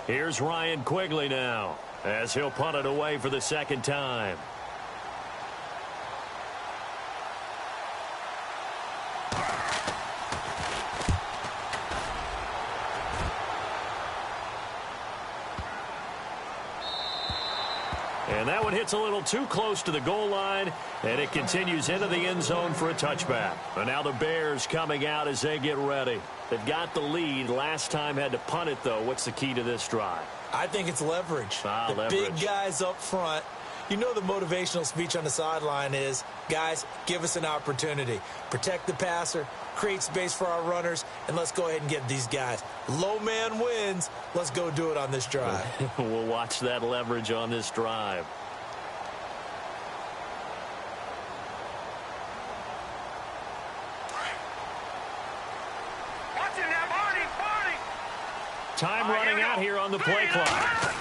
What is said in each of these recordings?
Here's Ryan Quigley now, as he'll punt it away for the second time. And that one hits a little too close to the goal line, and it continues into the end zone for a touchback. And now the Bears coming out as they get ready. They've got the lead. Last time had to punt it, though. What's the key to this drive? I think it's leverage. Leverage. Big guys up front. You know the motivational speech on the sideline is, guys, give us an opportunity. Protect the passer, create space for our runners, and let's go ahead and get these guys. Low man wins. Let's go do it on this drive. We'll watch that leverage on this drive. Time running out here on the play clock.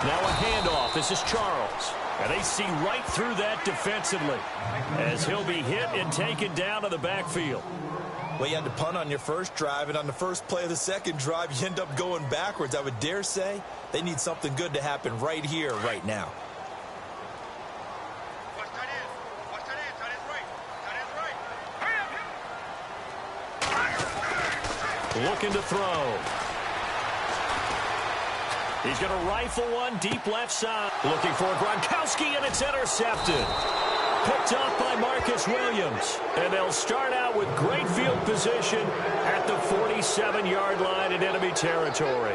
Now a handoff. This is Charles. And they see right through that defensively as he'll be hit and taken down to the backfield. Well, you had to punt on your first drive, and on the first play of the second drive, you end up going backwards. I would dare say they need something good to happen right here, right now. Looking to throw. He's going to rifle one deep left side. Looking for Gronkowski, and it's intercepted. Picked off by Marcus Williams. And they'll start out with great field position at the 47-yard line in enemy territory.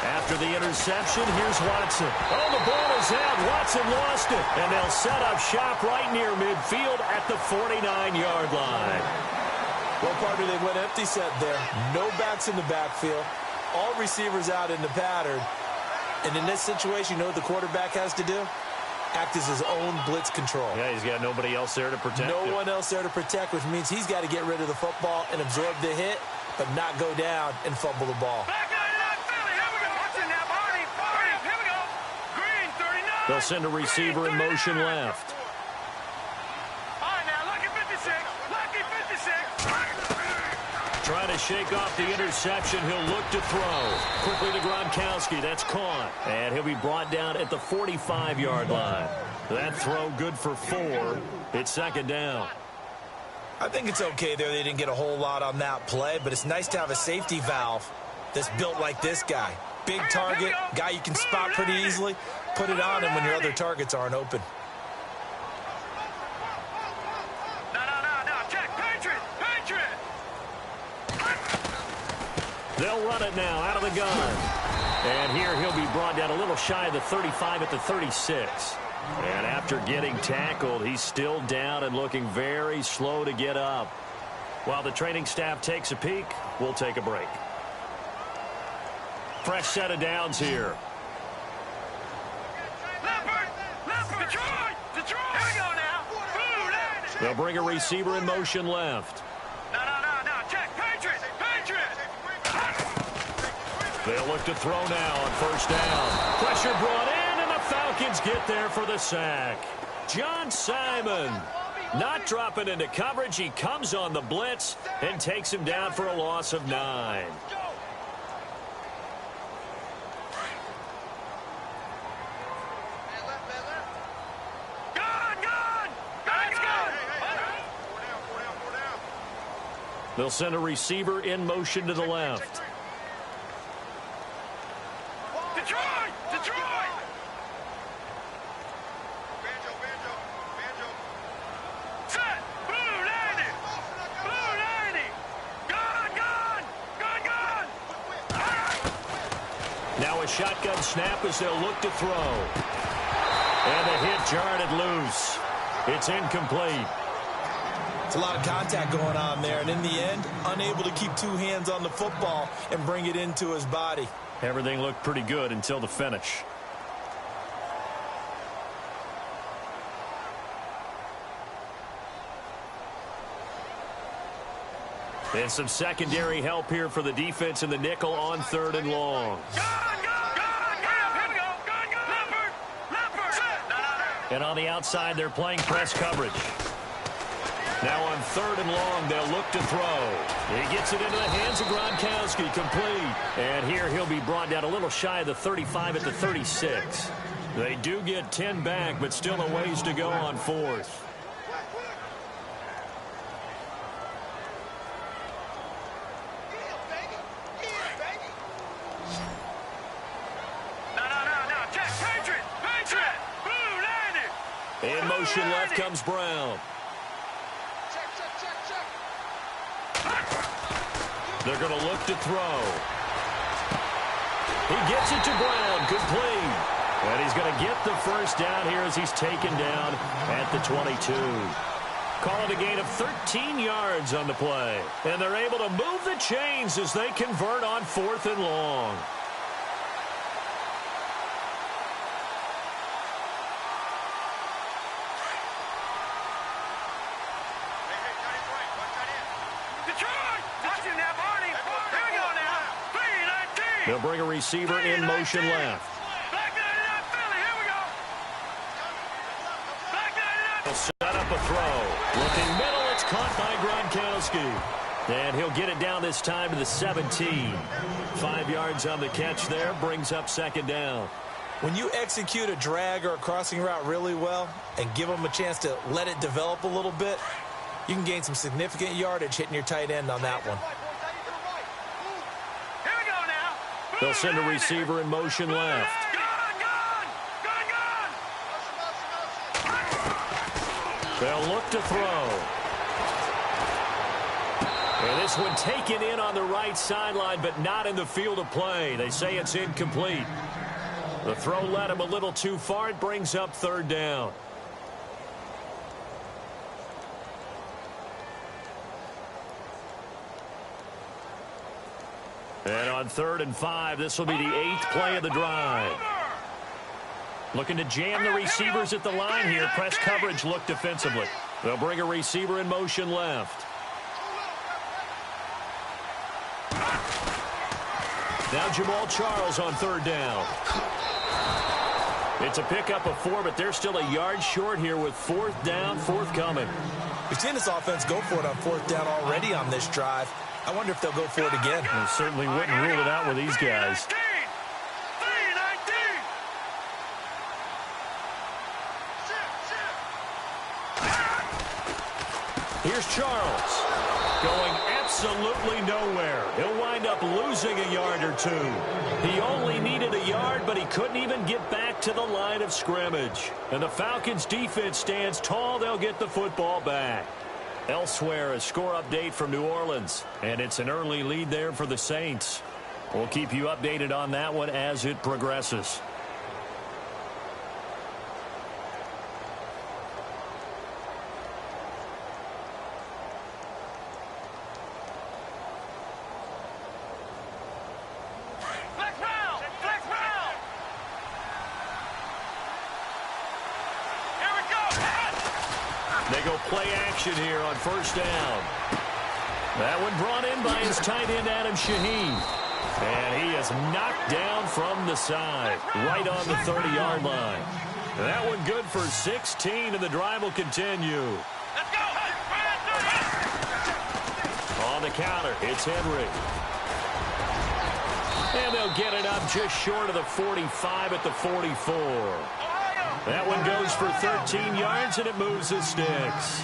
After the interception, here's Watson. Oh, the ball is out. Watson lost it. And they'll set up shop right near midfield at the 49-yard line. Well, partner, they went empty set there. No backs in the backfield. All receivers out in the pattern. And in this situation, you know what the quarterback has to do? Act as his own blitz control. Yeah, he's got nobody else there to protect him. No one else there to protect, which means he's got to get rid of the football and absorb the hit, but not go down and fumble the ball. They'll send a receiver in motion left. Trying to shake off the interception. He'll look to throw. Quickly to Gronkowski. That's caught. And he'll be brought down at the 45-yard line. That throw good for 4. It's second down. I think it's okay there. They didn't get a whole lot on that play, but it's nice to have a safety valve that's built like this guy. Big target, guy you can spot pretty easily. Put it on him when your other targets aren't open. They'll run it now out of the gun. And here he'll be brought down a little shy of the 35 at the 36. And after getting tackled, he's still down and looking very slow to get up. While the training staff takes a peek, we'll take a break. Fresh set of downs here. They'll bring a receiver in motion left. They'll look to throw now on first down. Pressure brought in, and the Falcons get there for the sack. John Simon not dropping into coverage. He comes on the blitz and takes him down for a loss of 9. They'll send a receiver in motion to the left. Now a shotgun snap as they'll look to throw. And the hit jarred it loose. It's incomplete. It's a lot of contact going on there, and in the end, unable to keep two hands on the football and bring it into his body. Everything looked pretty good until the finish. And some secondary help here for the defense in the nickel on 3rd and long. And on the outside, they're playing press coverage. Now on 3rd and long, they'll look to throw. He gets it into the hands of Gronkowski, complete. And here he'll be brought down a little shy of the 35 at the 36. They do get 10 back, but still a ways to go on 4th. In motion left comes Brown. They're going to look to throw. He gets it to Brown, complete. And he's going to get the first down here as he's taken down at the 22. Call it a gain of 13 yards on the play. And they're able to move the chains as they convert on 4th and long. They'll bring a receiver in motion left. They'll set up a throw. Looking middle, it's caught by Gronkowski. And he'll get it down this time to the 17. 5 yards on the catch there, brings up 2nd down. When you execute a drag or a crossing route really well and give them a chance to let it develop a little bit, you can gain some significant yardage hitting your tight end on that one. They'll send a receiver in motion left. They'll look to throw. And this one taken in on the right sideline, but not in the field of play. They say it's incomplete. The throw led him a little too far. It brings up 3rd down. And on 3rd and 5, this will be the 8th play of the drive. Looking to jam the receivers at the line here. Press coverage look defensively. They'll bring a receiver in motion left. Now Jamal Charles on 3rd down. It's a pickup of 4, but they're still a yard short here with 4th down, forthcoming. We've seen this offense go for it on 4th down already on this drive. I wonder if they'll go for it again. They certainly wouldn't rule it out with these guys. Here's Charles. Going absolutely nowhere. He'll wind up losing a yard or 2. He only needed a yard, but he couldn't even get back to the line of scrimmage. And the Falcons' defense stands tall. They'll get the football back. Elsewhere, a score update from New Orleans, and it's an early lead there for the Saints. We'll keep you updated on that one as it progresses. They go play action here on 1st down. That one brought in by his tight end, Adam Shaheen. And he is knocked down from the side, right on the 30-yard line. That one good for 16, and the drive will continue. Let's go! On the counter, it's Henry. And they'll get it up just short of the 45 at the 44. That one goes for 13 yards, and it moves the sticks.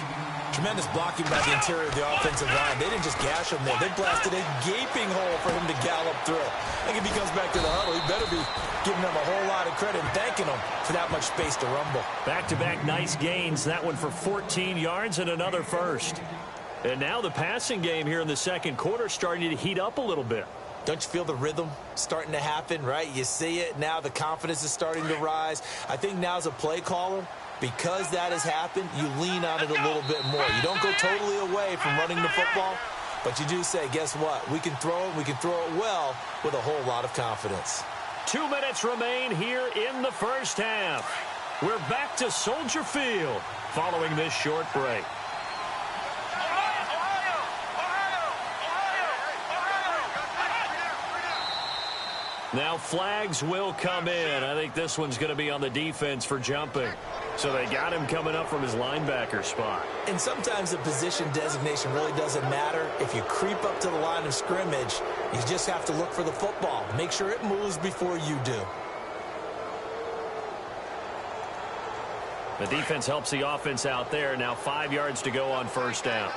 Tremendous blocking by the interior of the offensive line. They didn't just gash him there. They blasted a gaping hole for him to gallop through. I think if he comes back to the huddle, he better be giving them a whole lot of credit and thanking them for that much space to rumble. Back-to-back nice gains. That one for 14 yards and another first. And now the passing game here in the second quarter starting to heat up a little bit. Don't you feel the rhythm starting to happen, right? You see it. Now the confidence is starting to rise. I think now as a play caller, because that has happened, you lean on it a little bit more. You don't go totally away from running the football, but you do say, guess what? We can throw it. We can throw it well with a whole lot of confidence. 2 minutes remain here in the first half. We're back to Soldier Field following this short break. Now flags will come in. I think this one's going to be on the defense for jumping. So they got him coming up from his linebacker spot. And sometimes the position designation really doesn't matter. If you creep up to the line of scrimmage, you just have to look for the football. Make sure it moves before you do. The defense helps the offense out there. Now 5 yards to go on first down.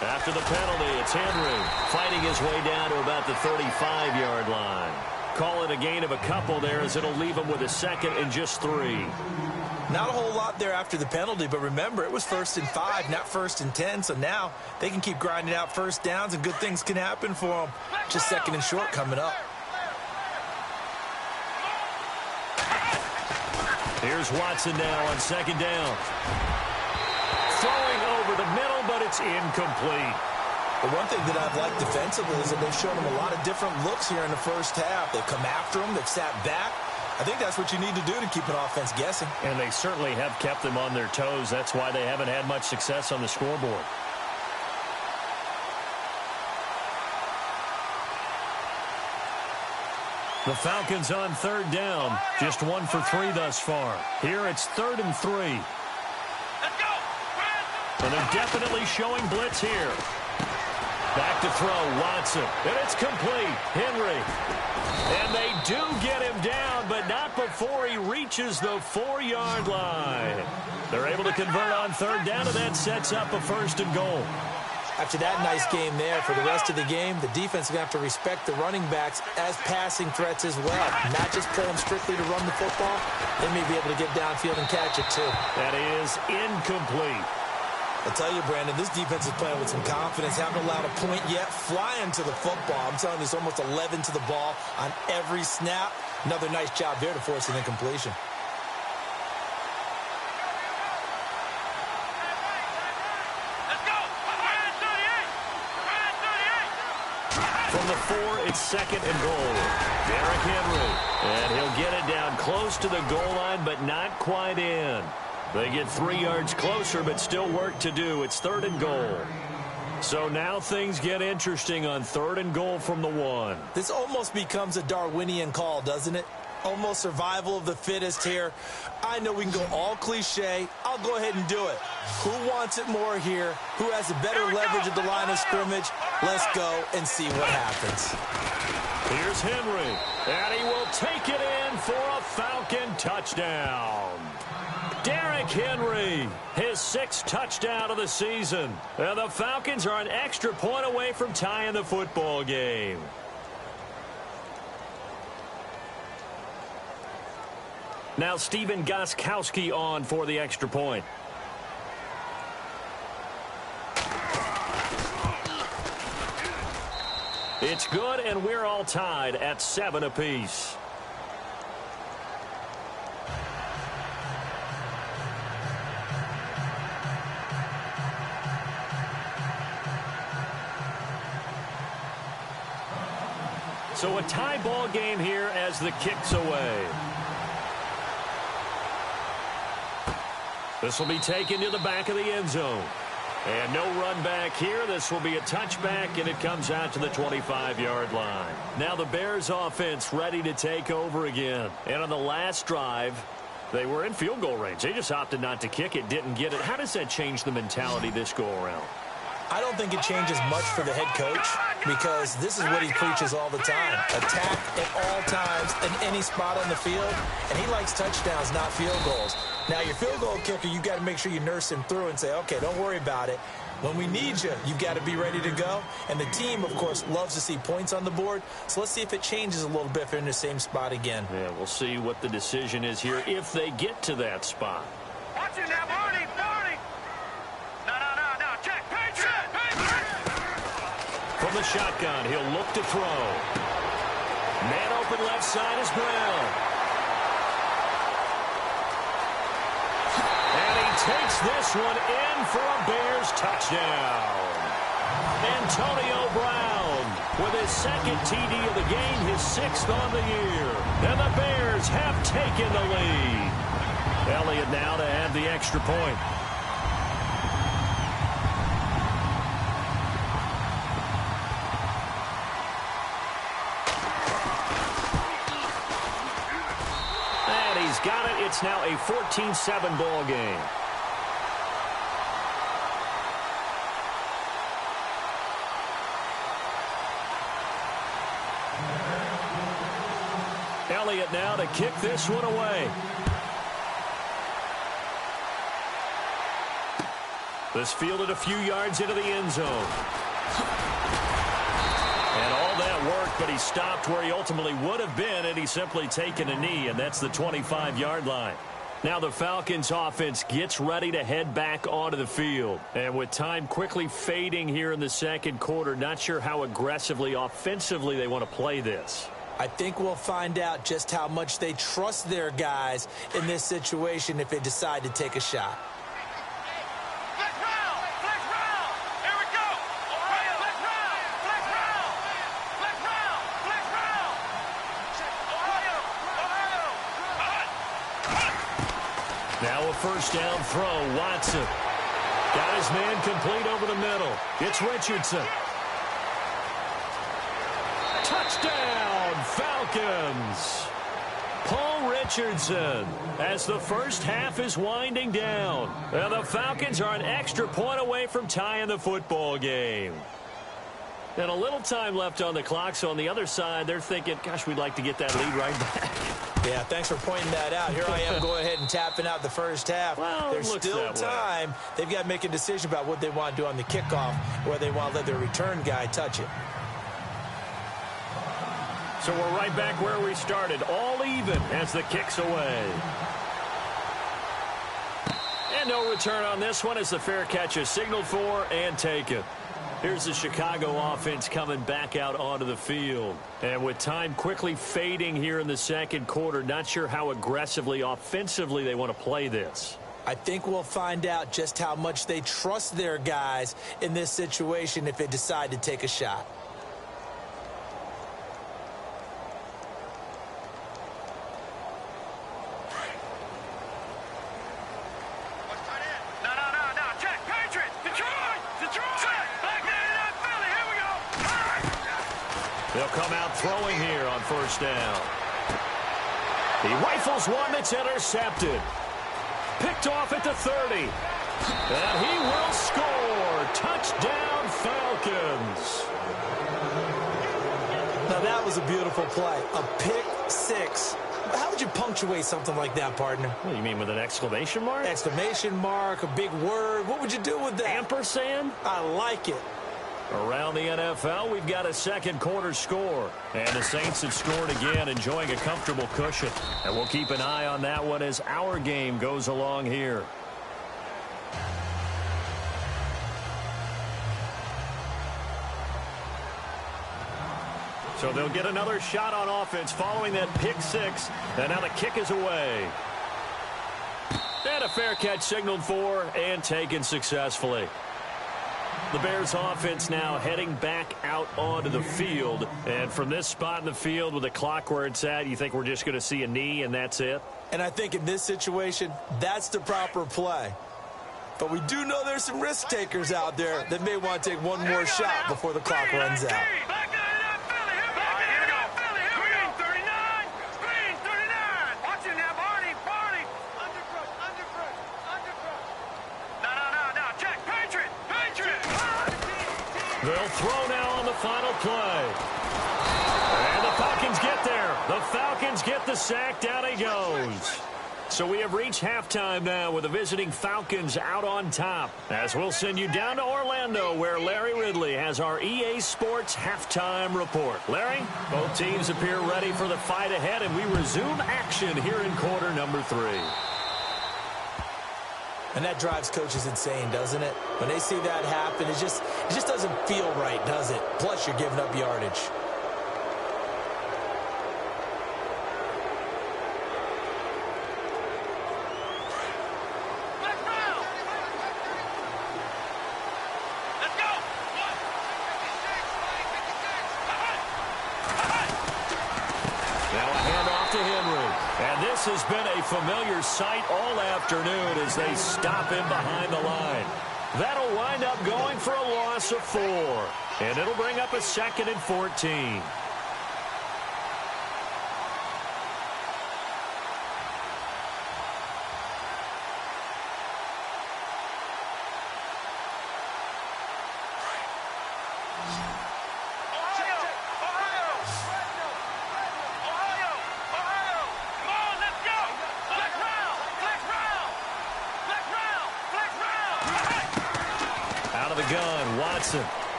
After the penalty, it's Henry fighting his way down to about the 35-yard line. Call it a gain of a couple there as it'll leave him with a second and just 3. Not a whole lot there after the penalty, but remember, it was 1st and 5, not 1st and 10, so now they can keep grinding out first downs and good things can happen for them. Just 2nd and short coming up. Here's Watson now on 2nd down. Throwing over the middle, but it's incomplete. The one thing that I've liked defensively is that they've shown him a lot of different looks here in the first half. They've come after him. They've sat back. I think that's what you need to do to keep an offense guessing. And they certainly have kept them on their toes. That's why they haven't had much success on the scoreboard. The Falcons on 3rd down. Just 1 for 3 thus far. Here it's 3rd and 3. And they're definitely showing blitz here. Back to throw, Watson. And it's complete. Henry. And they do get him down, but not before he reaches the 4-yard line. They're able to convert on 3rd down, and that sets up a 1st and goal. After that nice game there, for the rest of the game, the defense is going to have to respect the running backs as passing threats as well. Not just play them strictly to run the football. They may be able to get downfield and catch it, too. That is incomplete. I tell you, Brandon, this defense is playing with some confidence. Haven't allowed a point yet. Flying to the football. I'm telling you, it's almost 11 to the ball on every snap. Another nice job there to force an incompletion. From the 4, it's 2nd and goal. Derrick Henry. And he'll get it down close to the goal line, but not quite in. They get 3 yards closer, but still work to do. It's 3rd and goal. So now things get interesting on 3rd and goal from the 1. This almost becomes a Darwinian call, doesn't it? Almost survival of the fittest here. I know we can go all cliche. I'll go ahead and do it. Who wants it more here? Who has a better leverage at the line of scrimmage? Let's go and see what happens. Here's Henry, and he will take it in for a Falcon touchdown. Derrick Henry, his 6th touchdown of the season. And the Falcons are an extra point away from tying the football game. Now Stephen Gostkowski on for the extra point. It's good, and we're all tied at 7 apiece. So a tie ball game here as the kick's away. This will be taken to the back of the end zone. And no run back here. This will be a touchback, and it comes out to the 25-yard line. Now the Bears offense ready to take over again. And on the last drive, they were in field goal range. They just opted not to kick it, didn't get it. How does that change the mentality this go-around? I don't think it changes much for the head coach because this is what he preaches all the time. Attack at all times in any spot on the field, and he likes touchdowns, not field goals. Now, your field goal kicker, you've got to make sure you nurse him through and say, okay, don't worry about it. When we need you, you've got to be ready to go. And the team, of course, loves to see points on the board. So let's see if it changes a little bit if they're in the same spot again. Yeah, we'll see what the decision is here if they get to that spot. Watch it now, Barney, Barney. No, check, Patriot. From the shotgun, he'll look to throw. Man open left side is Brown. And he takes this one in for a Bears touchdown. Antonio Brown with his second TD of the game, his sixth on the year. And the Bears have taken the lead. Elliott now to have the extra point. And he's got it. It's now a 14-7 ball game. Elliott now to kick this one away. This fielded a few yards into the end zone. And all that worked, but he stopped where he ultimately would have been had he simply taken a knee, and that's the 25-yard line. Now the Falcons offense gets ready to head back onto the field. And with time quickly fading here in the second quarter, not sure how aggressively, offensively they want to play this. I think we'll find out just how much they trust their guys in this situation if they decide to take a shot. Now a first down throw. Watson got his man complete over the middle. It's Richardson. Touchdown, Falcons. Paul Richardson as the first half is winding down. And the Falcons are an extra point away from tying the football game. And a little time left on the clock, so on the other side, they're thinking, gosh, we'd like to get that lead right back. Yeah, thanks for pointing that out. Here I am going ahead and tapping out the first half. Well, there's still time. They've got to make a decision about what they want to do on the kickoff, whether they want to let their return guy touch it. So we're right back where we started, all even as the kick's away. And no return on this one as the fair catch is signaled for and taken. Here's the Chicago offense coming back out onto the field. And with time quickly fading here in the second quarter, not sure how aggressively, offensively they want to play this. I think we'll find out just how much they trust their guys in this situation if they decide to take a shot. They'll come out throwing here on first down. He rifles one that's intercepted. Picked off at the 30. And he will score. Touchdown, Falcons. Now that was a beautiful play. A pick six. How would you punctuate something like that, partner? What do you mean, with an exclamation mark? Exclamation mark, a big word. What would you do with that? Ampersand? I like it. Around the NFL, we've got a second quarter score. And the Saints have scored again, enjoying a comfortable cushion. And we'll keep an eye on that one as our game goes along here. So they'll get another shot on offense following that pick six. And now the kick is away. And a fair catch signaled for and taken successfully. The Bears offense now heading back out onto the field. And from this spot in the field with the clock where it's at, you think we're just going to see a knee and that's it? And I think in this situation, that's the proper play. But we do know there's some risk takers out there that may want to take one more shot before the clock runs out. They'll throw now on the final play. And the Falcons get there. The Falcons get the sack. Down he goes. So we have reached halftime now with the visiting Falcons out on top. As we'll send you down to Orlando where Larry Ridley has our EA Sports halftime report. Larry, both teams appear ready for the fight ahead, and we resume action here in quarter number 3. And that drives coaches insane, doesn't it? When they see that happen, it just doesn't feel right, does it? Plus, you're giving up yardage. This has been a familiar sight all afternoon as they stop him behind the line. That'll wind up going for a loss of 4. And it'll bring up a 2nd and 14.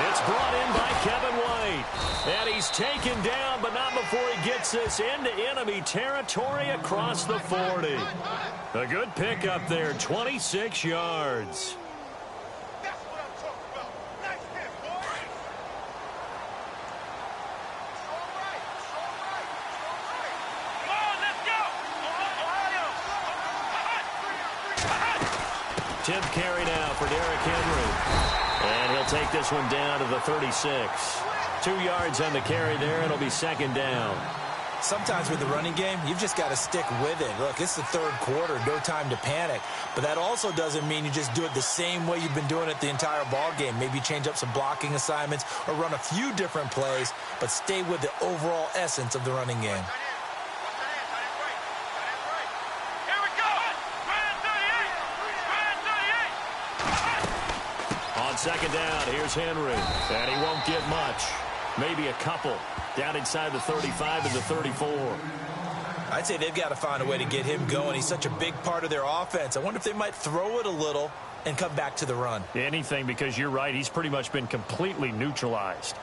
It's brought in by Kevin White. And he's taken down, but not before he gets this into enemy territory across the 40. A good pickup there, 26 yards. Tip carry now for Derrick Henry. And he'll take this one down to the 36. 2 yards on the carry there. It'll be 2nd down. Sometimes with the running game, you've just got to stick with it. Look, it's the 3rd quarter, no time to panic. But that also doesn't mean you just do it the same way you've been doing it the entire ball game. Maybe change up some blocking assignments or run a few different plays, but stay with the overall essence of the running game. On 2nd down, here's Henry. And he won't get much. Maybe a couple. Down inside the 35 and the 34. I'd say they've got to find a way to get him going. He's such a big part of their offense. I wonder if they might throw it a little and come back to the run. Anything, because you're right. He's pretty much been completely neutralized.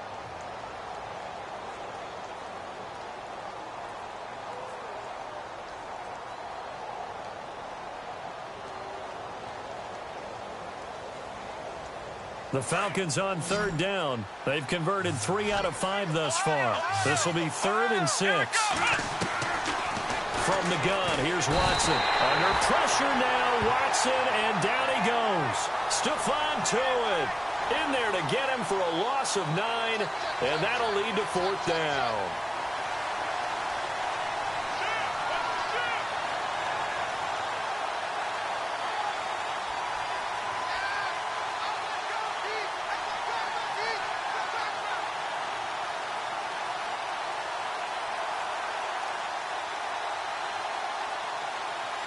The Falcons on 3rd down. They've converted 3 out of 5 thus far. This will be 3rd and 6. From the gun, here's Watson. Under pressure now, Watson, and down he goes. Stephon Tuitt in there to get him for a loss of 9, and that'll lead to 4th down.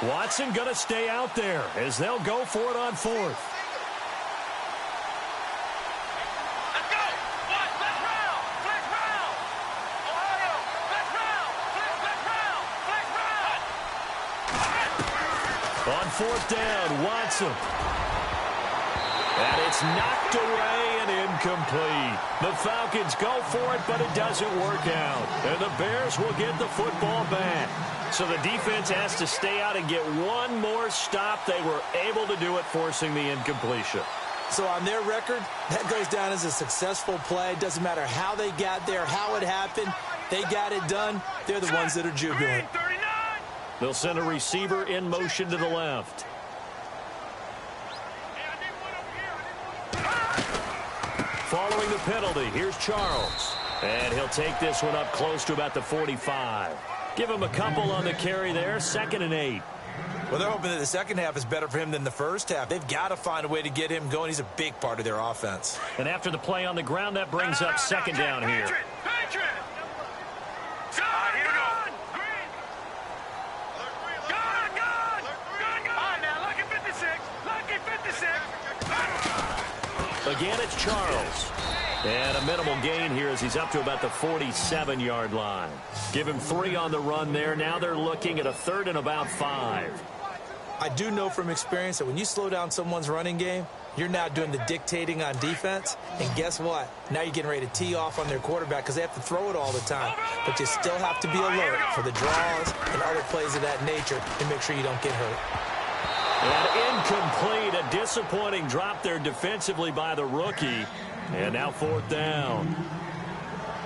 Watson going to stay out there as they'll go for it on 4th. Let's go! Watch, let's round! Flex round! Ohio! Flex round! Flex round! On 4th down, Watson. And it's knocked away and incomplete. The Falcons go for it, but it doesn't work out. And the Bears will get the football back. So the defense has to stay out and get one more stop. They were able to do it, forcing the incompletion. So on their record, that goes down as a successful play. Doesn't matter how they got there, how it happened. They got it done. They're the ones that are jubilant. They'll send a receiver in motion to the left. Following the penalty, here's Charles. And he'll take this one up close to about the 45. Give him a couple on the carry there, 2nd and 8. Well, they're hoping that the second half is better for him than the first half. They've got to find a way to get him going. He's a big part of their offense. And after the play on the ground, that brings up 2nd down here. Again, it's Charles. And a minimal gain here as he's up to about the 47-yard line. Give him 3 on the run there. Now they're looking at a 3rd and about 5. I do know from experience that when you slow down someone's running game, you're now doing the dictating on defense. And guess what? Now you're getting ready to tee off on their quarterback because they have to throw it all the time. But you still have to be alert for the draws and other plays of that nature to make sure you don't get hurt. And incomplete. A disappointing drop there defensively by the rookie. And now 4th down.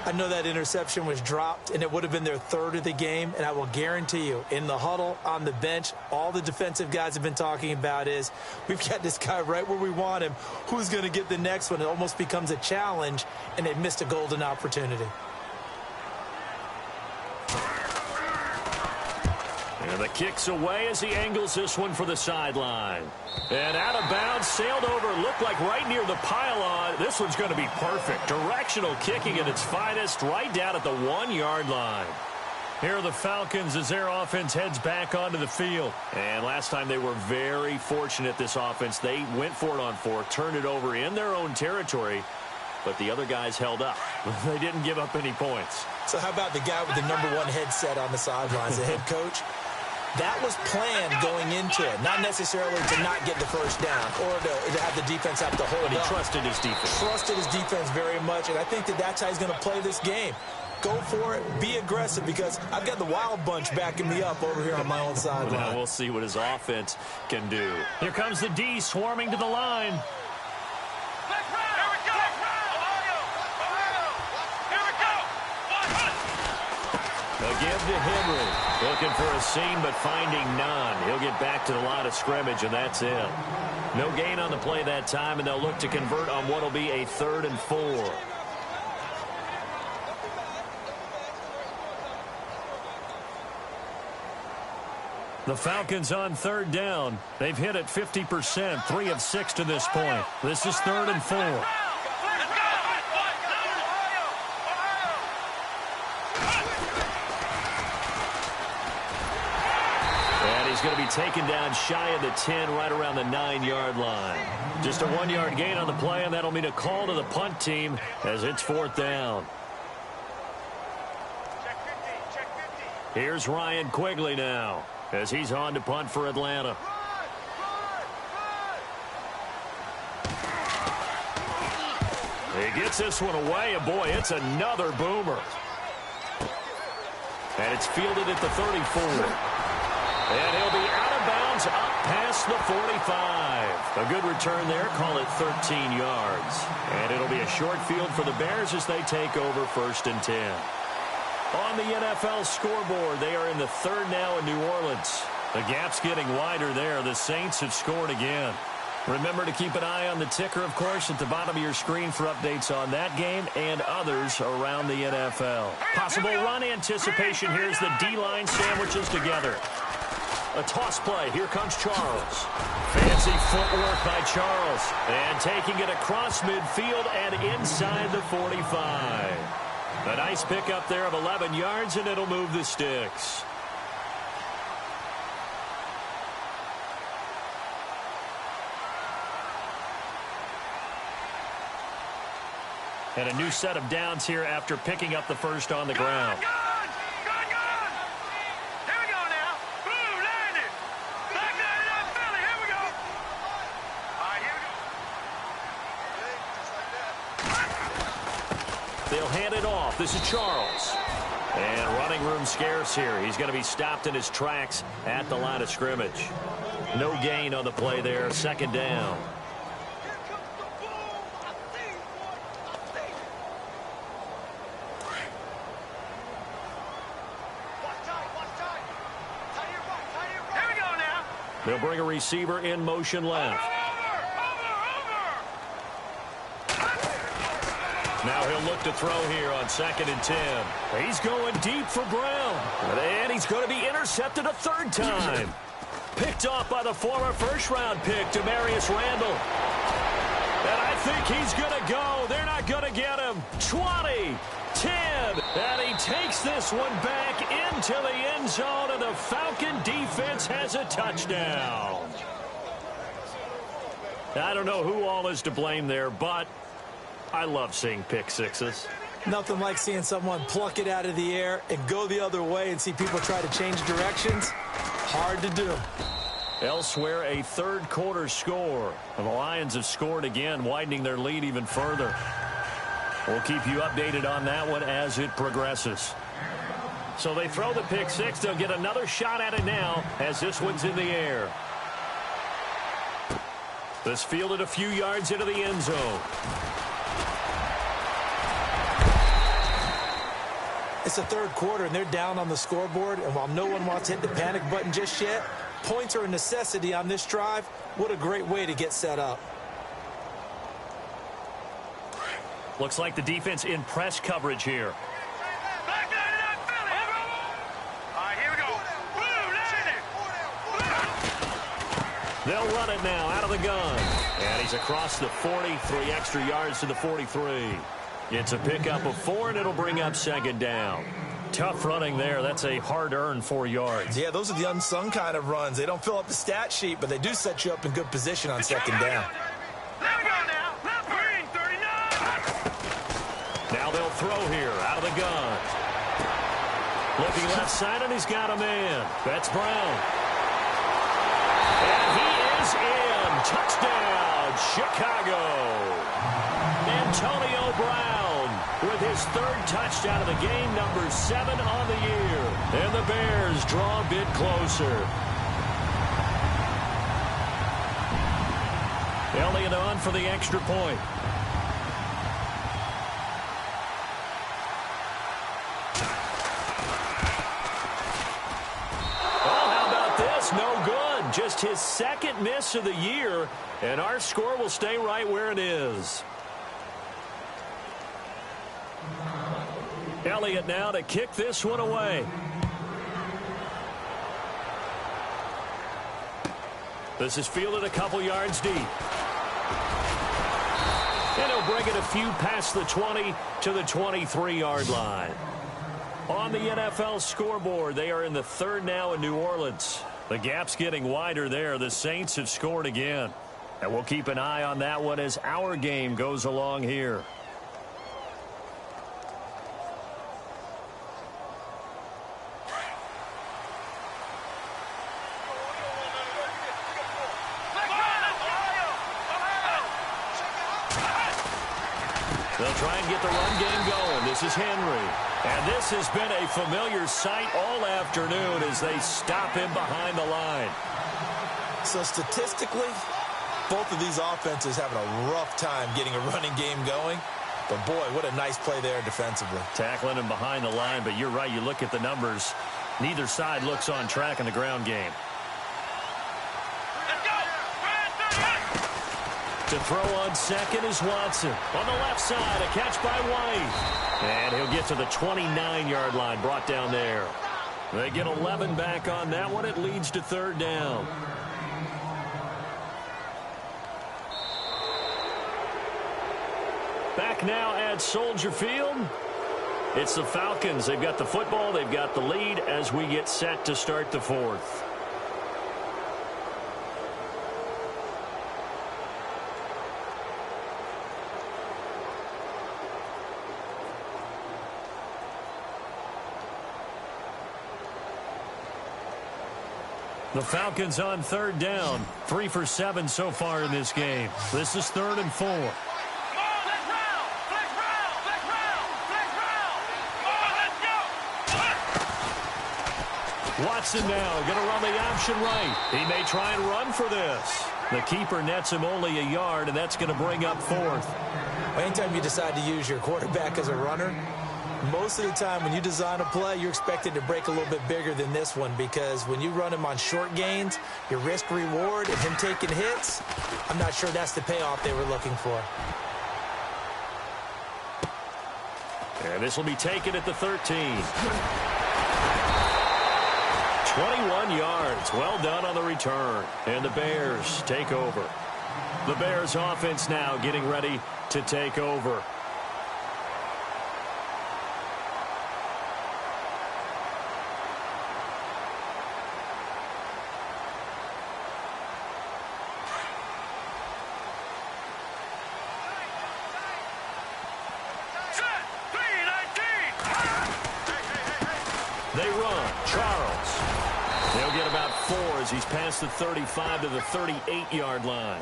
I know that interception was dropped, and it would have been their 3rd of the game. And I will guarantee you, in the huddle, on the bench, all the defensive guys have been talking about is, we've got this guy right where we want him. Who's going to get the next one? It almost becomes a challenge, and they missed a golden opportunity. And the kick's away as he angles this one for the sideline. And out of bounds, sailed over, looked like right near the pylon. This one's going to be perfect. Directional kicking at its finest, right down at the 1-yard line. Here are the Falcons as their offense heads back onto the field. And last time they were very fortunate, this offense. They went for it on 4, turned it over in their own territory, but the other guys held up. They didn't give up any points. So how about the guy with the #1 headset on the sidelines, the head coach? That was planned going into it, not necessarily to not get the first down or to have the defense have to hold But he up. trusted his defense. Trusted his defense very much, and I think that's how he's going to play this game. Go for it, be aggressive, because I've got the wild bunch backing me up over here on my own sideline. Now we'll see what his offense can do. Here comes the D swarming to the line. A give to Henry. Looking for a seam, but finding none. He'll get back to the line of scrimmage, and that's it. No gain on the play that time, and they'll look to convert on what will be a 3rd and 4. The Falcons on 3rd down. They've hit it 50%, 3 of 6 to this point. This is 3rd and 4. He's going to be taken down shy of the 10, right around the 9-yard line. Just a 1-yard gain on the play, and that'll mean a call to the punt team as it's 4th down. Here's Ryan Quigley now as he's on to punt for Atlanta. He gets this one away, and boy, it's another boomer. And it's fielded at the 34. And he'll be out of bounds up past the 45. A good return there. Call it 13 yards. And it'll be a short field for the Bears as they take over 1st and 10. On the NFL scoreboard, they are in the 3rd now in New Orleans. The gap's getting wider there. The Saints have scored again. Remember to keep an eye on the ticker, of course, at the bottom of your screen for updates on that game and others around the NFL. Possible run anticipation. Here's the D-line sandwiches together. A toss play. Here comes Charles. Fancy footwork by Charles. And taking it across midfield and inside the 45. A nice pickup there of 11 yards, and it'll move the sticks. And a new set of downs here after picking up the first on the ground. They'll hand it off. This is Charles. And running room scarce here. He's going to be stopped in his tracks at the line of scrimmage. No gain on the play there. 2nd down. They'll bring a receiver in motion left. Now he'll look to throw here on 2nd and 10. He's going deep for Brown. And he's going to be intercepted a 3rd time. Picked off by the former 1st-round pick, Demarius Randall. And I think he's going to go. They're not going to get him. 20, 10. And he takes this one back into the end zone, and the Falcon defense has a touchdown. I don't know who all is to blame there, but I love seeing pick sixes. Nothing like seeing someone pluck it out of the air and go the other way and see people try to change directions. Hard to do. Elsewhere, a 3rd quarter score. And the Lions have scored again, widening their lead even further. We'll keep you updated on that one as it progresses. So they throw the pick six. They'll get another shot at it now as this one's in the air. This fielded a few yards into the end zone. It's the 3rd quarter, and they're down on the scoreboard. And while no one wants to hit the panic button just yet, points are a necessity on this drive. What a great way to get set up. Looks like the defense in press coverage here. All right, here we go. Blue, landed. They'll run it now out of the gun. And he's across the 40, 3 extra yards to the 43. It's a pickup of 4, and it'll bring up second down. Tough running there. That's a hard-earned 4 yards. Yeah, those are the unsung kind of runs. They don't fill up the stat sheet, but they do set you up in good position on second down. Let me go now. Green, 39. Now they'll throw here out of the gun. Looking left side, and he's got a man. That's Brown. And he is in. Touchdown, Chicago. Antonio Brown with his 3rd touchdown of the game, number 7 on the year. And the Bears draw a bit closer. Elliott on for the extra point. No good. Just his 2nd miss of the year, and our score will stay right where it is. Elliott now to kick this one away. This is fielded a couple yards deep. And he'll bring it a few past the 20 to the 23-yard line. On the NFL scoreboard, they are in the 3rd now in New Orleans. The gap's getting wider there. The Saints have scored again. And we'll keep an eye on that one as our game goes along here. They'll try and get the run game going. This is Henry. And this has been a familiar sight all afternoon as they stop him behind the line. So statistically, both of these offenses having a rough time getting a running game going. But, boy, what a nice play there defensively. Tackling him behind the line, but you're right. You look at the numbers. Neither side looks on track in the ground game. To throw on second is Watson. On the left side, a catch by White. And he'll get to the 29-yard line, brought down there. They get 11 back on that one. It leads to 3rd down. Back now at Soldier Field. It's the Falcons. They've got the football. They've got the lead as we get set to start the 4th. The Falcons on 3rd down. 3 for 7 so far in this game. This is 3rd and 4. Watson now going to run the option right. He may try and run for this. The keeper nets him only a yard, and that's going to bring up 4th. Anytime you decide to use your quarterback as a runner, most of the time when you design a play, you're expected to break a little bit bigger than this one, because when you run him on short gains, your risk-reward and him taking hits, I'm not sure that's the payoff they were looking for. And this will be taken at the 13. 21 yards. Well done on the return. And the Bears take over. The Bears offense now getting ready to take over. They run. Charles. They'll get about 4 as he's past the 35 to the 38-yard line.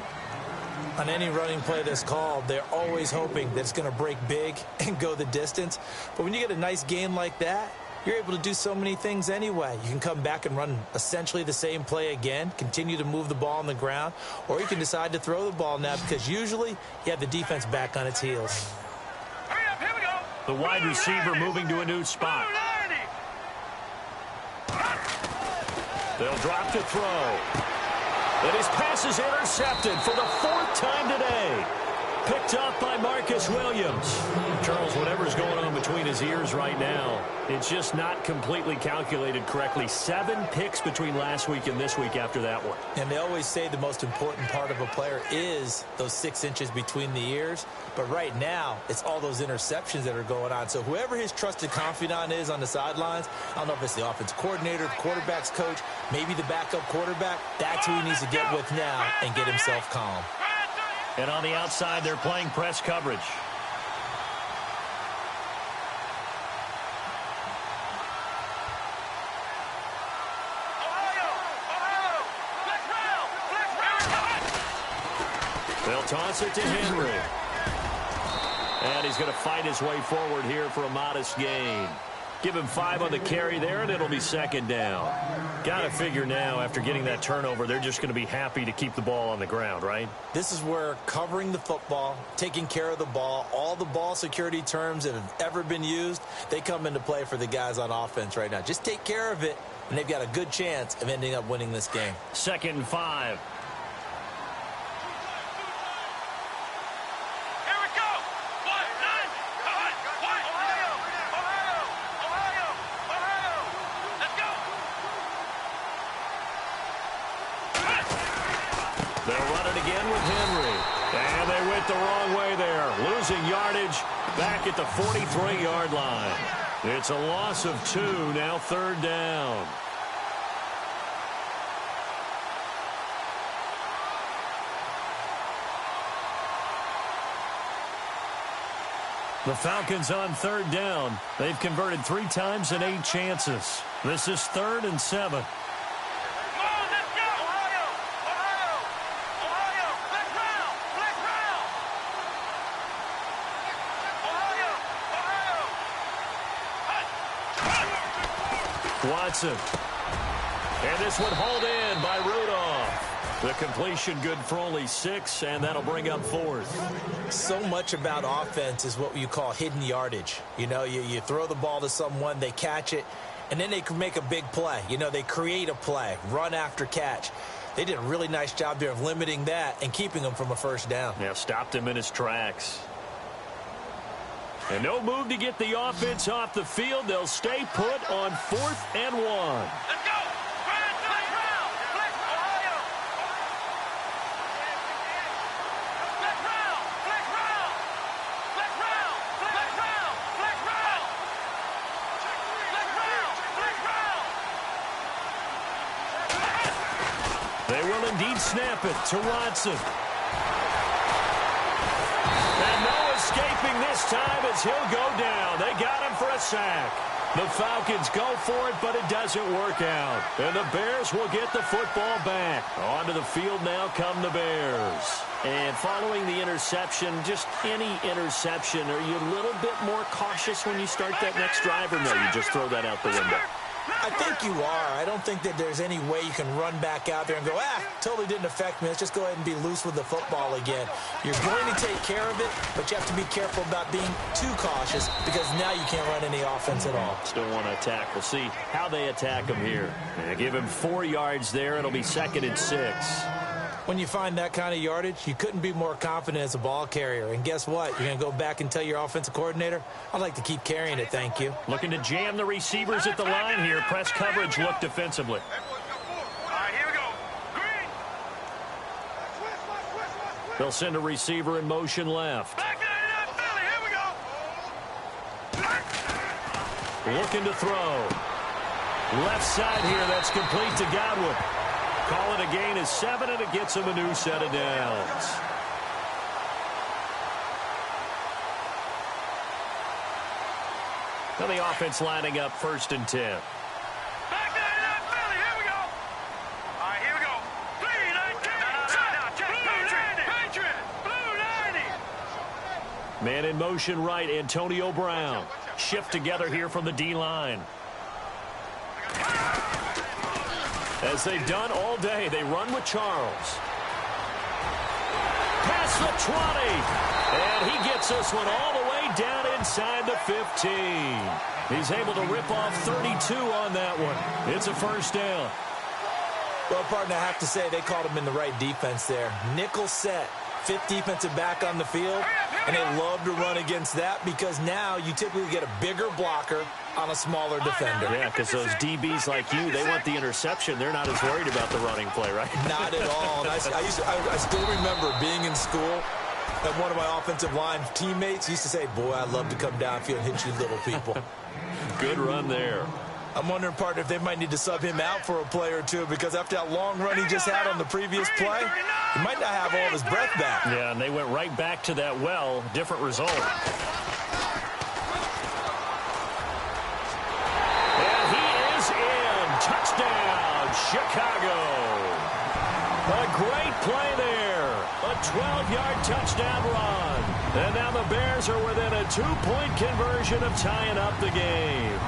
On any running play that's called, they're always hoping that it's going to break big and go the distance. But when you get a nice game like that, you're able to do so many things anyway. You can come back and run essentially the same play again, continue to move the ball on the ground, or you can decide to throw the ball now because usually you have the defense back on its heels. Hurry up, here we go. The wide receiver moving to a new spot. They'll drop to throw. And his pass is intercepted for the 4th time today. Picked up by Marcus Williams. Charles, whatever's going on between his ears right now, it's just not completely calculated correctly. 7 picks between last week and this week after that one. And they always say the most important part of a player is those 6 inches between the ears. But right now, it's all those interceptions that are going on. So whoever his trusted confidant is on the sidelines, I don't know if it's the offensive coordinator, the quarterback's coach, maybe the backup quarterback, that's who he needs to get with now and get himself calm. And on the outside, they're playing press coverage. They'll toss it to Henry. And he's going to fight his way forward here for a modest gain. Give him 5 on the carry there, and it'll be second down. Got to figure now, after getting that turnover, they're just going to be happy to keep the ball on the ground, right? This is where covering the football, taking care of the ball, all the ball security terms that have ever been used, they come into play for the guys on offense right now. Just take care of it, and they've got a good chance of ending up winning this game. 2nd and 5. They'll run it again with Henry. And they went the wrong way there. Losing yardage back at the 43-yard line. It's a loss of 2, now 3rd down. The Falcons on 3rd down. They've converted 3 times in 8 chances. This is 3rd and 7. Watson. And this one hauled in by Rudolph. The completion good for only 6, and that'll bring up 4th. So much about offense is what you call hidden yardage. You know, you throw the ball to someone, they catch it, and then they can make a big play. You know, they create a play, run after catch. They did a really nice job there of limiting that and keeping him from a first down. Yeah, stopped him in his tracks. And no move to get the offense off the field. They'll stay put on 4th and 1. Let's go! They will indeed snap it to Watson. And no escaping this time as he'll go down. They got him for a sack. The Falcons go for it, but it doesn't work out. And the Bears will get the football back. Onto the field now come the Bears. And following the interception, just any interception, are you a little bit more cautious when you start that next drive, or no, you just throw that out the window? I think you are. I don't think that there's any way you can run back out there and go, totally didn't affect me. Let's just go ahead and be loose with the football again. You're going to take care of it, but you have to be careful about being too cautious because now you can't run any offense at all. Still want to attack. We'll see how they attack him here. And give him 4 yards there. It'll be 2nd and 6. When you find that kind of yardage, you couldn't be more confident as a ball carrier. And guess what? You're going to go back and tell your offensive coordinator, I'd like to keep carrying it, thank you. Looking to jam the receivers at the line here. Press coverage look defensively. All right, here we go. Green. They'll send a receiver in motion left. Back it up, Philly. Here we go. Looking to throw. Left side here, that's complete to Godwin. Call it a gain of 7, and it gets him a new set of downs. Now the offense lining up 1st and 10. Back it up, Philly. Here we go. All right, here we go. 3-19. Patriot. Blue 90. Man in motion right, Antonio Brown. Shift together here from the D-line. As they've done all day, they run with Charles. Past the 20. And he gets this one all the way down inside the 15. He's able to rip off 32 on that one. It's a first down. Well, partner, I have to say they called him in the right defense there. Nickel set. fifth defensive back on the field, and they love to run against that because now you typically get a bigger blocker on a smaller defender. Yeah, because those DBs like you, they want the interception. They're not as worried about the running play, right? Not at all. And I still remember being in school, and one of my offensive line teammates used to say, boy, I'd love to come downfield and hit you little people. Good run there. I'm wondering, partner, if they might need to sub him out for a play or two because after that long run he just had on the previous play, he might not have all of his breath back. Yeah, and they went right back to that well. Different result. And he is in. Touchdown, Chicago. A great play there. A 12-yard touchdown run. And now the Bears are within a 2-point conversion of tying up the game.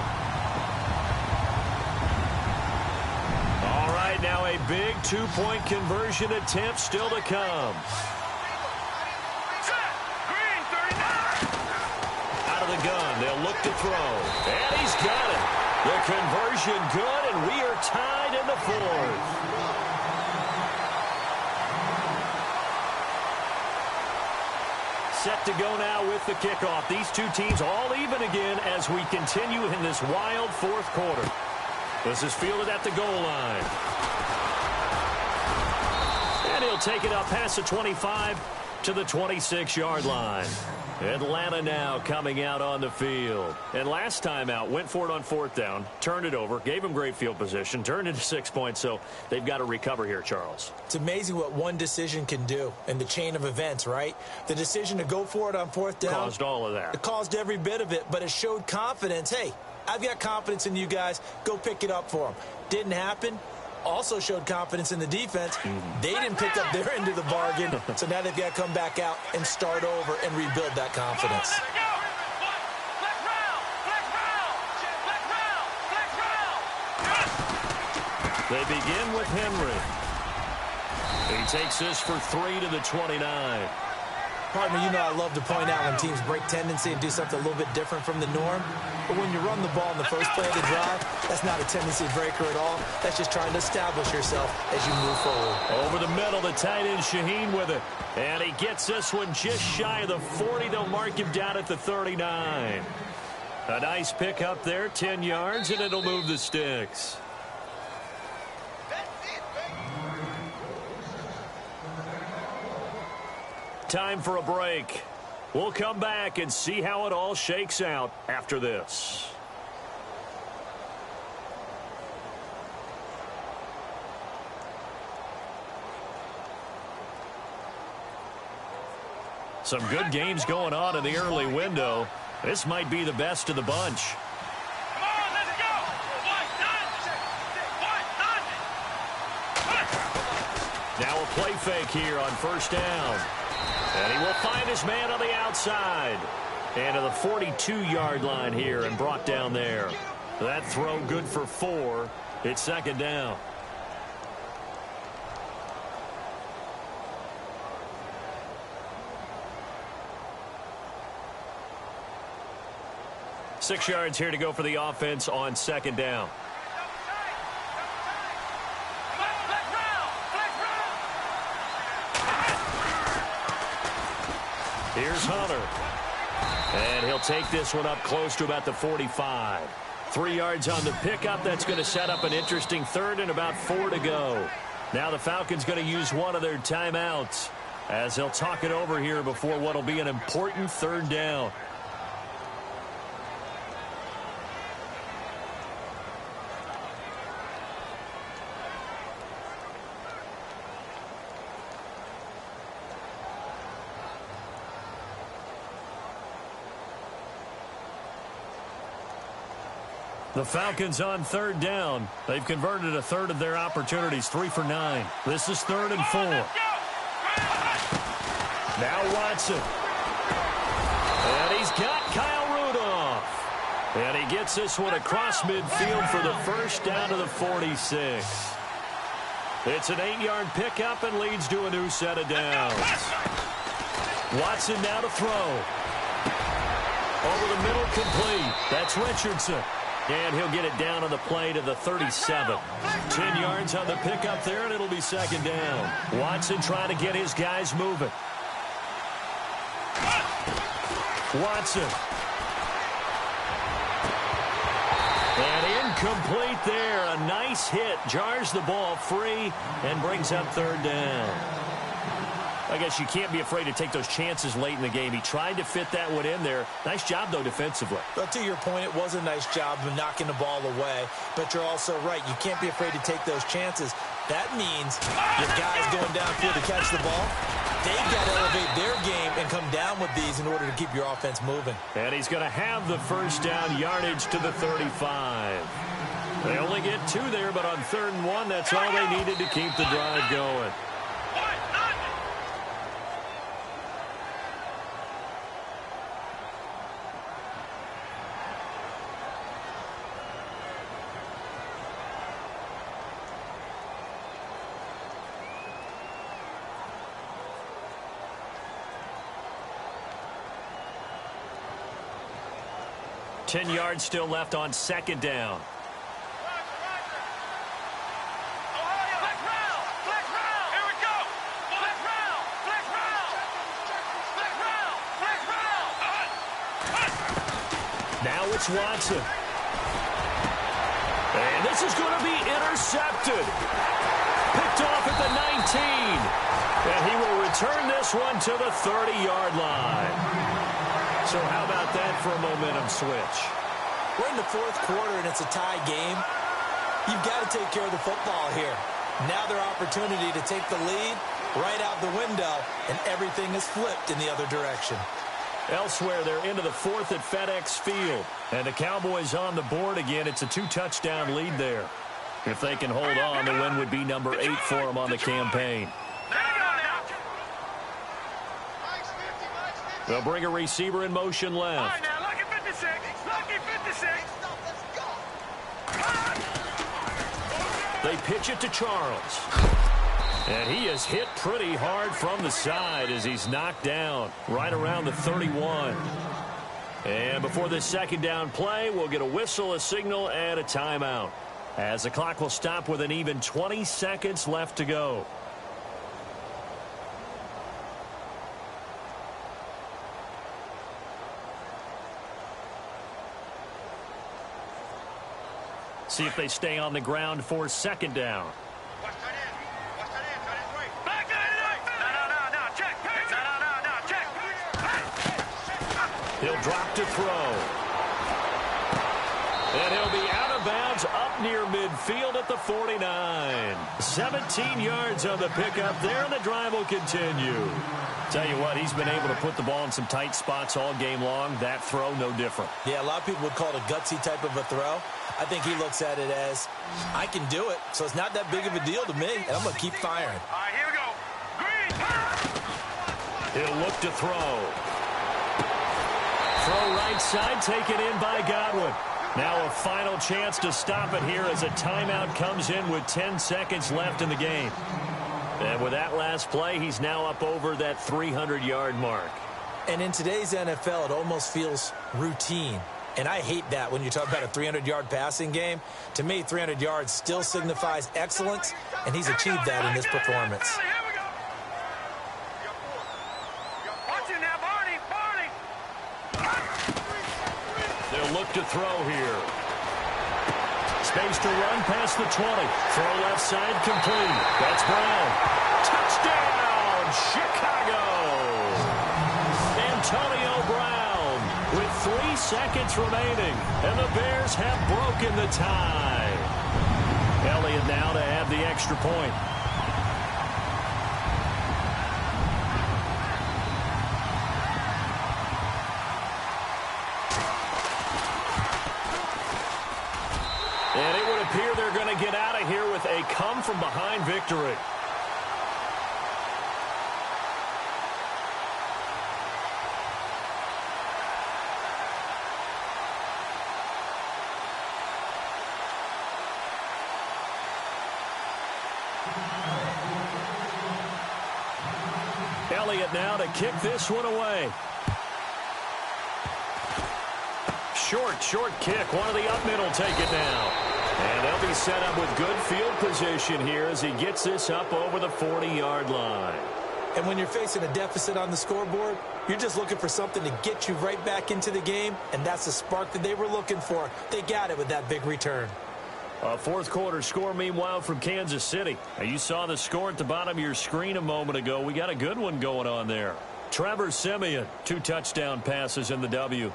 All right, now a big 2-point conversion attempt still to come. Out of the gun, they'll look to throw. And he's got it. The conversion good, and we are tied in the fourth. Set to go now with the kickoff. These two teams all even again as we continue in this wild fourth quarter. This is fielded at the goal line. And he'll take it up past the 25 to the 26-yard line. Atlanta now coming out on the field. And last time out, went for it on fourth down, turned it over, gave them great field position, turned it to 6 points, so they've got to recover here, Charles. It's amazing what one decision can do in the chain of events, right? The decision to go for it on fourth down. Caused all of that. It caused every bit of it, but it showed confidence. Hey, I've got confidence in you guys. Go pick it up for them. Didn't happen. Also showed confidence in the defense. They didn't pick up their end of the bargain, so now they've got to come back out and start over and rebuild that confidence. They begin with Henry. He takes this for 3 to the 29. Partner, you know I love to point out when teams break tendency and do something a little bit different from the norm. But when you run the ball in the first play of the drive, that's not a tendency breaker at all. That's just trying to establish yourself as you move forward. Over the middle, the tight end Shaheen with it. And he gets this one just shy of the 40. They'll mark him down at the 39. A nice pick up there, 10 yards, and it'll move the sticks. Time for a break. We'll come back and see how it all shakes out after this. Some good games going on in the early window. This might be the best of the bunch. Come on, let's go. Now a play fake here on first down. And he will find his man on the outside. And to the 42-yard line here and brought down there. That throw good for 4. It's second down. Six yards here to go for the offense on second down. Here's Hunter. And he'll take this one up close to about the 45. 3 yards on the pickup. That's going to set up an interesting third and about 4 to go. Now the Falcons going to use one of their timeouts as they'll talk it over here before what will be an important third down. The Falcons on third down. They've converted a third of their opportunities, 3 for 9. This is 3rd and 4. Now Watson. And he's got Kyle Rudolph. And he gets this one across midfield for the first down to the 46. It's an 8-yard pickup and leads to a new set of downs. Watson now to throw. Over the middle, complete. That's Richardson. And he'll get it down on the play to the 37. 10 yards on the pickup there, and it'll be second down. Watson trying to get his guys moving. Watson. And incomplete there. A nice hit. Jars the ball free and brings up third down. I guess you can't be afraid to take those chances late in the game. He tried to fit that one in there. Nice job, though, defensively. But to your point, it was a nice job of knocking the ball away. But you're also right. You can't be afraid to take those chances. That means your guys going downfield to catch the ball, they've got to elevate their game and come down with these in order to keep your offense moving. And he's going to have the first down yardage to the 35. They only get 2 there, but on 3rd and 1, that's all they needed to keep the drive going. Ten yards still left on 2nd down. Now it's Watson. And this is going to be intercepted. Picked off at the 19. And he will return this one to the 30-yard line. So how about that for a momentum switch? We're in the 4th quarter, and it's a tie game. You've got to take care of the football here. Now their opportunity to take the lead right out the window, and everything is flipped in the other direction. Elsewhere, they're into the 4th at FedEx Field. And the Cowboys on the board again. It's a 2-touchdown lead there. If they can hold on, the win would be number 8 for them on the campaign. They'll bring a receiver in motion left. All right, now, lucky 56. Lucky 56. They pitch it to Charles. And he is hit pretty hard from the side as he's knocked down right around the 31. And before this 2nd down play, we'll get a whistle, a signal, and a timeout, as the clock will stop with an even 20 seconds left to go. See if they stay on the ground for 2nd down. Watch that in. Watch that in. That is right. Back that in. No. Check. No. Check. He'll drop to throw. And he'll be out of bounds up near midfield at the 49. 17 yards on the pickup there, and the drive will continue. Tell you what, he's been able to put the ball in some tight spots all game long. That throw, no different. Yeah, a lot of people would call it a gutsy type of a throw. I think he looks at it as, I can do it, so it's not that big of a deal to me, and I'm going to keep firing. All right, here we go. Green. He'll look to throw. Throw right side, taken in by Godwin. Now a final chance to stop it here as a timeout comes in with 10 seconds left in the game. And with that last play, he's now up over that 300-yard mark. And in today's NFL, it almost feels routine. And I hate that when you talk about a 300-yard passing game. To me, 300 yards still signifies excellence, and he's achieved that in this performance. Here we go. Watch it now, Barney. They'll look to throw here. Space to run past the 20. Throw left side complete. That's Brown. Touchdown, Chicago. Antonio Brown with 3 seconds remaining. And the Bears have broken the tie. Elliott now to add the extra point. And it would appear they're going to get out of here with a come-from-behind victory. Elliott now to kick this one away. Short kick. One of the up mid will take it now. And they'll be set up with good field position here as he gets this up over the 40-yard line. And when you're facing a deficit on the scoreboard, you're just looking for something to get you right back into the game, and that's the spark that they were looking for. They got it with that big return. A fourth quarter score, meanwhile, from Kansas City. Now, you saw the score at the bottom of your screen a moment ago. We got a good one going on there. Trevor Siemian, 2 touchdown passes in the W.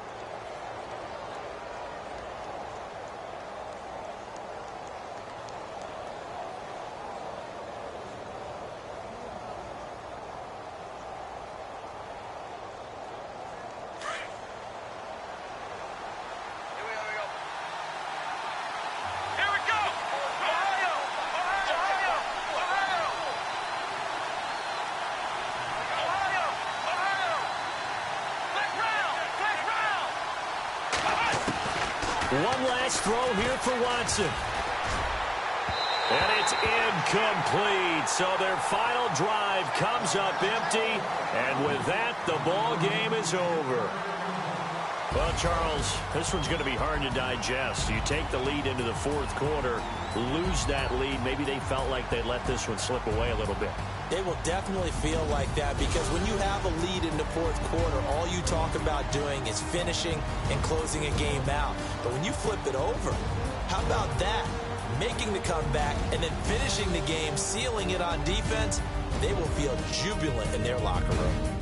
One last throw here for Watson. And it's incomplete. So their final drive comes up empty. And with that, the ball game is over. Well, Charles, this one's going to be hard to digest. You take the lead into the fourth quarter, lose that lead. Maybe they felt like they let this one slip away a little bit. They will definitely feel like that because when you have a lead in the fourth quarter, all you talk about doing is finishing and closing a game out. But when you flip it over, how about that? Making the comeback and then finishing the game, sealing it on defense, they will feel jubilant in their locker room.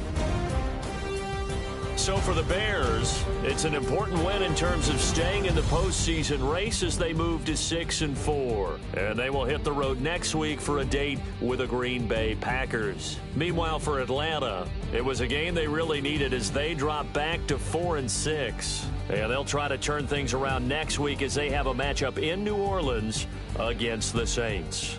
So for the Bears, it's an important win in terms of staying in the postseason race as they move to 6-4. And they will hit the road next week for a date with the Green Bay Packers. Meanwhile, for Atlanta, it was a game they really needed as they drop back to 4-6. And they'll try to turn things around next week as they have a matchup in New Orleans against the Saints.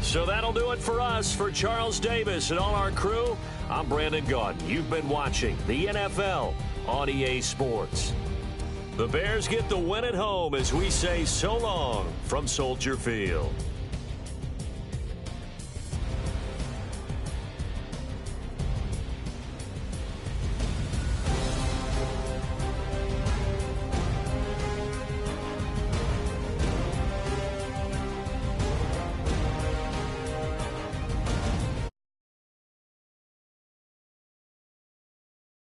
So that'll do it for us. For Charles Davis and all our crew, I'm Brandon Gaudin. You've been watching the NFL on EA Sports. The Bears get the win at home as we say so long from Soldier Field.